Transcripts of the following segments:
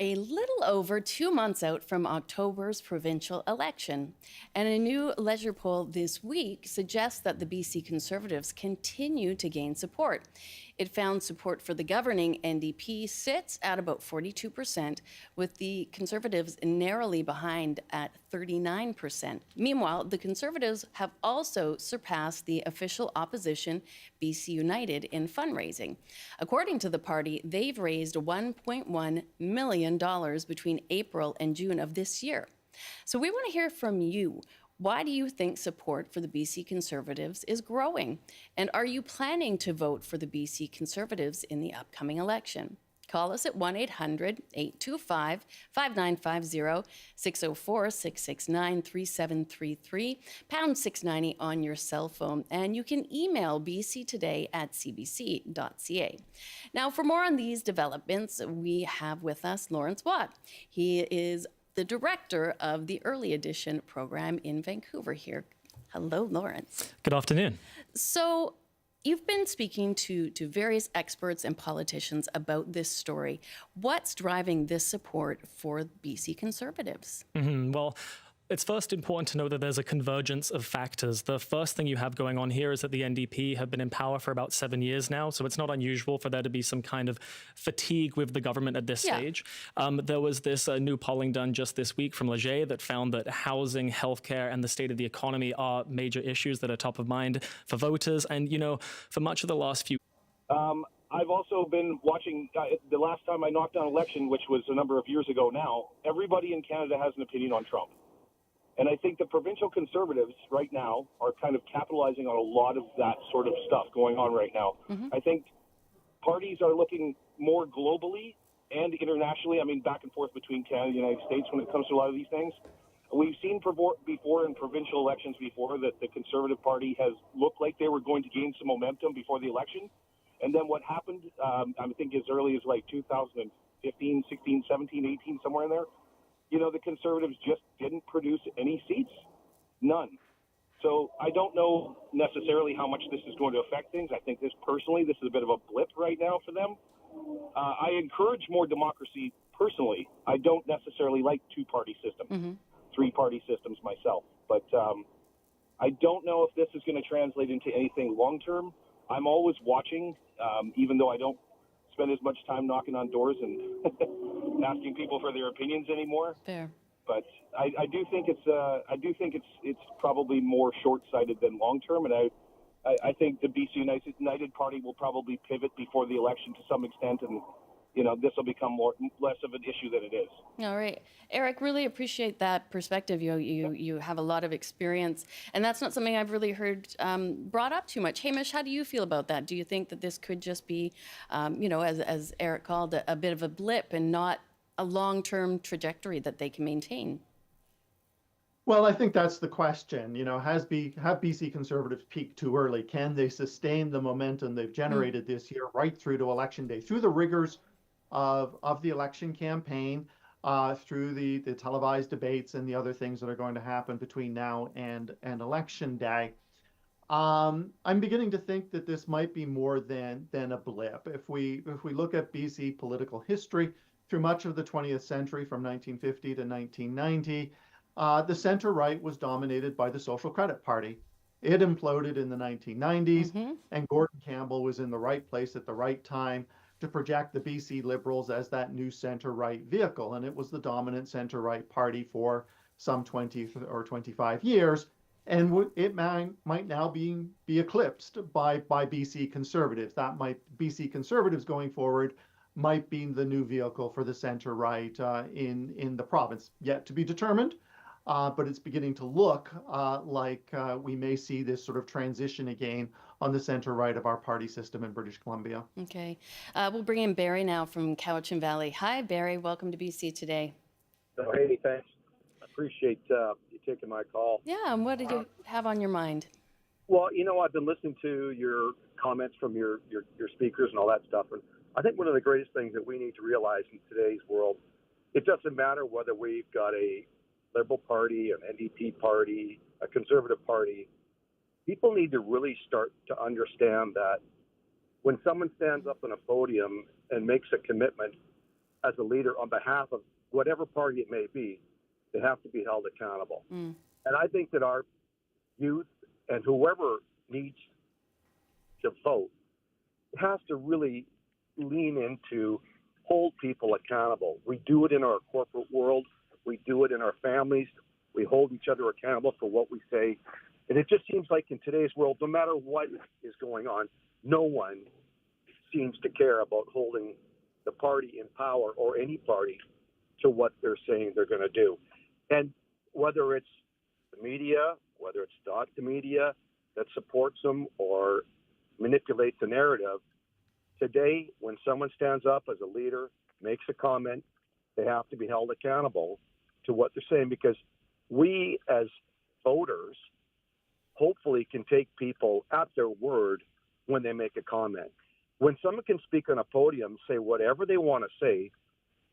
A little over 2 months out from October's provincial election, and a new Leisure poll this week suggests that the BC Conservatives continue to gain support. It found support for the governing NDP sits at about 42%, with the Conservatives narrowly behind at 39%. Meanwhile, the Conservatives have also surpassed the official opposition, BC United, in fundraising. According to the party, they've raised $1.1 million between April and June of this year. So we want to hear from you. Why do you think support for the BC Conservatives is growing? And are you planning to vote for the BC Conservatives in the upcoming election? Call us at 1-800-825-5950, 604-669-3733, pound 690 on your cell phone. And you can email bctoday@cbc.ca. Now, for more on these developments, we have with us Lawrence Watt. He is the director of the Early Edition program in Vancouver here. Hello, Lawrence. Good afternoon. So, you've been speaking to various experts and politicians about this story. What's driving this support for BC Conservatives? Well, it's first important to know that there's a convergence of factors. The first thing you have going on here is that the NDP have been in power for about 7 years now, so it's not unusual for there to be some kind of fatigue with the government at this stage. There was this new polling done just this week from Leger that found that housing, healthcare, and the state of the economy are major issues that are top of mind for voters. And, for much of the last few I've also been watching, the last time I knocked on election, which was a number of years ago now, everybody in Canada has an opinion on Trump. And I think the provincial Conservatives right now are kind of capitalizing on a lot of that sort of stuff going on right now. I think parties are looking more globally and internationally, back and forth between Canada and the United States when it comes to a lot of these things. We've seen before in provincial elections before that the Conservative Party has looked like they were going to gain some momentum before the election. And then what happened, I think as early as like 2015, 16, 17, 18, somewhere in there, the Conservatives just didn't produce any seats. None. So I don't know necessarily how much this is going to affect things. I think this is a bit of a blip right now for them. I encourage more democracy personally. I don't necessarily like two-party systems, three-party systems myself. But I don't know if this is going to translate into anything long-term. I'm always watching, even though I don't spend as much time knocking on doors and asking people for their opinions anymore. Fair. But I do think it's probably more short-sighted than long-term, and I think the BC United Party will probably pivot before the election to some extent, and this will become less of an issue than it is. All right. Eric, really appreciate that perspective. You have a lot of experience, and that's not something I've really heard brought up too much. Hamish, how do you feel about that? Do you think that this could just be, as Eric called it, a bit of a blip and not a long-term trajectory that they can maintain? Well, I think that's the question. Have BC Conservatives peaked too early? Can they sustain the momentum they've generated this year right through to Election Day, through the rigors of the election campaign, through the televised debates and the other things that are going to happen between now and Election Day? I'm beginning to think that this might be more than a blip. If we look at BC political history through much of the 20th century, from 1950 to 1990, the center-right was dominated by the Social Credit Party. It imploded in the 1990s, and Gordon Campbell was in the right place at the right time to project the BC Liberals as that new center-right vehicle, and it was the dominant center-right party for some 20 or 25 years, and it might now be eclipsed by BC Conservatives. BC Conservatives going forward might be the new vehicle for the center-right in the province. Yet to be determined, but it's beginning to look like we may see this sort of transition again on the center-right of our party system in British Columbia. Okay. We'll bring in Barry now from Cowichan Valley. Hi, Barry. Welcome to BC Today. Oh, hey, thanks. I appreciate you taking my call. Yeah, and what did you have on your mind? Well, I've been listening to your comments from your speakers and all that stuff, and I think one of the greatest things that we need to realize in today's world, it doesn't matter whether we've got a Liberal Party, an NDP party, a Conservative Party. People need to really start to understand that when someone stands up on a podium and makes a commitment, as a leader on behalf of whatever party it may be, they have to be held accountable. And I think that our youth and whoever needs to vote has to really lean into hold people accountable. We do it in our corporate world. We do it in our families. We hold each other accountable for what we say. And it just seems like in today's world, no matter what is going on, no one seems to care about holding the party in power or any party to what they're saying they're going to do. And whether it's the media, whether it's the media that supports them or manipulates the narrative, today, when someone stands up as a leader, makes a comment, they have to be held accountable to what they're saying, because we as voters hopefully can take people at their word when they make a comment. When someone can speak on a podium, say whatever they want to say,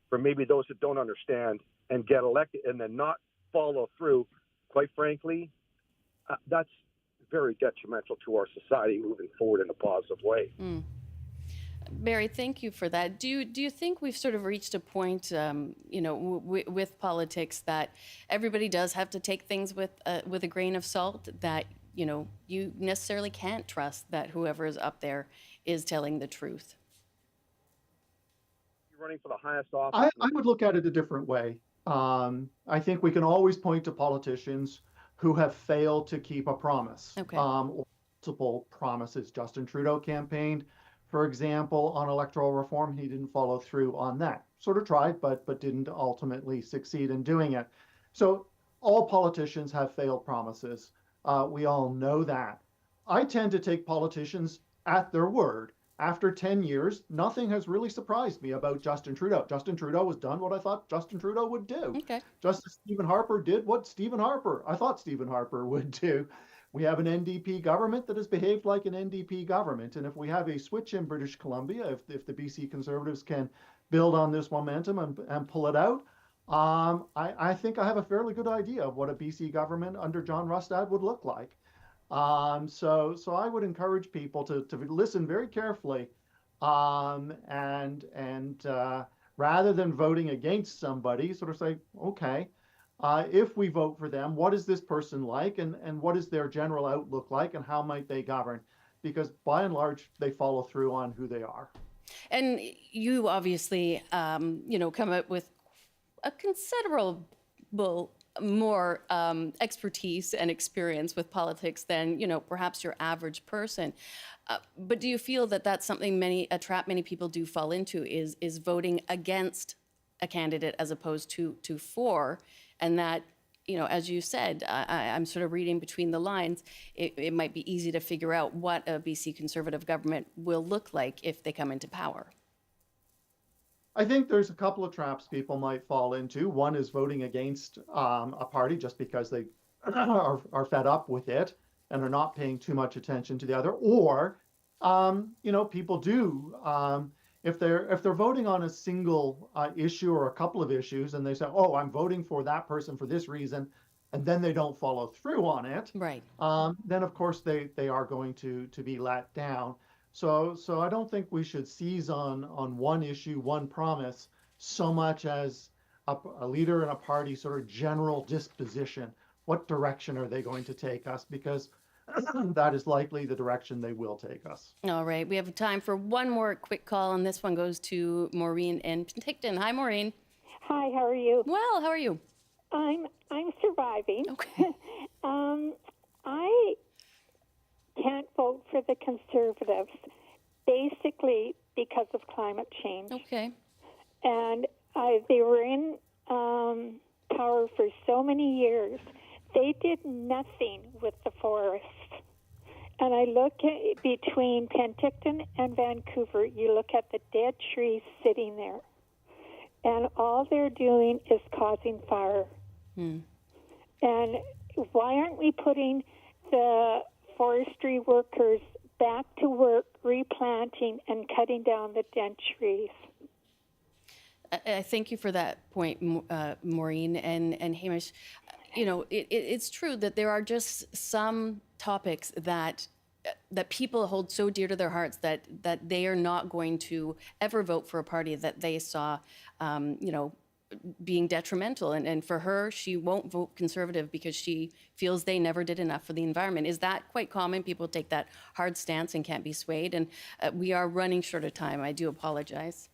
for maybe those that don't understand, and get elected and then not follow through, quite frankly, that's very detrimental to our society moving forward in a positive way. Barry, thank you for that. Do you think we've sort of reached a point, with politics, that everybody does have to take things with a grain of salt? That you necessarily can't trust that whoever is up there is telling the truth. You're running for the highest office. I would look at it a different way. I think we can always point to politicians who have failed to keep a promise. Okay. Or multiple promises. Justin Trudeau campaigned, for example, on electoral reform. He didn't follow through on that. Sort of tried, but didn't ultimately succeed in doing it. So all politicians have failed promises. We all know that. I tend to take politicians at their word. After 10 years, nothing has really surprised me about Justin Trudeau. Justin Trudeau has done what I thought Justin Trudeau would do. Okay. Justice Stephen Harper did what I thought Stephen Harper would do. We have an NDP government that has behaved like an NDP government. And if we have a switch in British Columbia, if the BC Conservatives can build on this momentum and pull it out, I think I have a fairly good idea of what a BC government under John Rustad would look like. So I would encourage people to listen very carefully, and rather than voting against somebody, sort of say, okay, if we vote for them, what is this person like, and what is their general outlook like, and how might they govern? Because by and large, they follow through on who they are. And you obviously, come up with a considerable more expertise and experience with politics than perhaps your average person. But do you feel that that's something a trap many people do fall into, is voting against a candidate as opposed to for, and that as you said, I'm sort of reading between the lines, it might be easy to figure out what a BC Conservative government will look like if they come into power? I think there's a couple of traps people might fall into. One is voting against a party just because they are fed up with it and are not paying too much attention to the other. Or, people do, if they're voting on a single issue or a couple of issues, and they say, oh, I'm voting for that person for this reason, and then they don't follow through on it, right? Then of course they are going to be let down. So I don't think we should seize on one issue, one promise, so much as a leader in a party sort of general disposition. What direction are they going to take us? Because that is likely the direction they will take us. All right, we have time for one more quick call, and this one goes to Maureen in Penticton. Hi, Maureen. Hi, how are you? Well, how are you? I'm surviving. Okay. I can't vote for the Conservatives, basically because of climate change. Okay. And they were in power for so many years. They did nothing with the forest. And I look at between Penticton and Vancouver, you look at the dead trees sitting there. And all they're doing is causing fire. And why aren't we putting the forestry workers back to work replanting and cutting down the dead trees? I thank you for that point, Maureen and Hamish. It's true that there are just some topics that that people hold so dear to their hearts that they are not going to ever vote for a party that they saw, being detrimental. And for her, she won't vote Conservative because she feels they never did enough for the environment. Is that quite common? People take that hard stance and can't be swayed. And we are running short of time. I do apologize.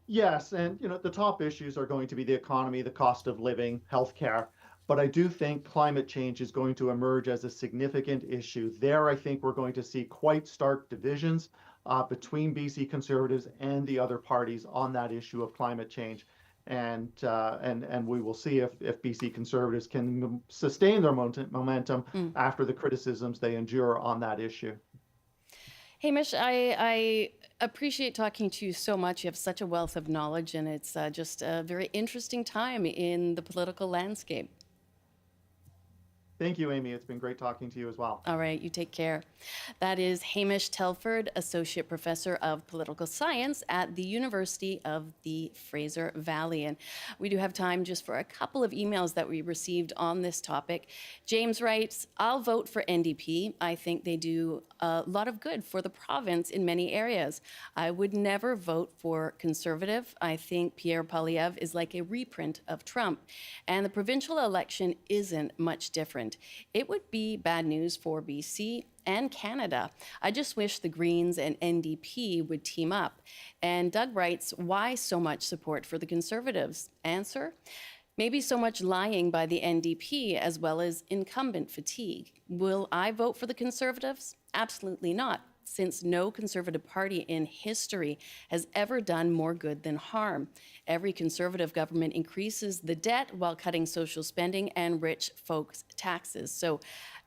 Yes, and the top issues are going to be the economy, the cost of living, healthcare. But I do think climate change is going to emerge as a significant issue. There, I think we're going to see quite stark divisions between BC Conservatives and the other parties on that issue of climate change. And we will see if BC Conservatives can sustain their momentum after the criticisms they endure on that issue. Hamish, I appreciate talking to you so much. You have such a wealth of knowledge, and it's just a very interesting time in the political landscape. Thank you, Amy. It's been great talking to you as well. All right, you take care. That is Hamish Telford, Associate Professor of Political Science at the University of the Fraser Valley. And we do have time just for a couple of emails that we received on this topic. James writes, I'll vote for NDP. I think they do a lot of good for the province in many areas. I would never vote for Conservative. I think Pierre Poilievre is like a reprint of Trump. And the provincial election isn't much different. It would be bad news for BC and Canada. I just wish the Greens and NDP would team up. And Doug writes, why so much support for the Conservatives? Answer, maybe so much lying by the NDP as well as incumbent fatigue. Will I vote for the Conservatives? Absolutely not, since no Conservative party in history has ever done more good than harm. Every Conservative government increases the debt while cutting social spending and rich folks' taxes. So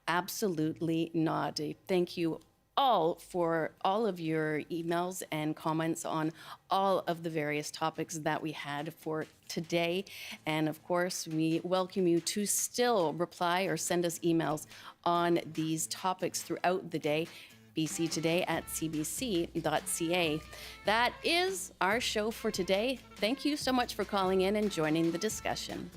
absolutely not. Thank you all for all of your emails and comments on all of the various topics that we had for today. And of course, we welcome you to still reply or send us emails on these topics throughout the day. bctoday@cbc.ca. That is our show for today. Thank you so much for calling in and joining the discussion.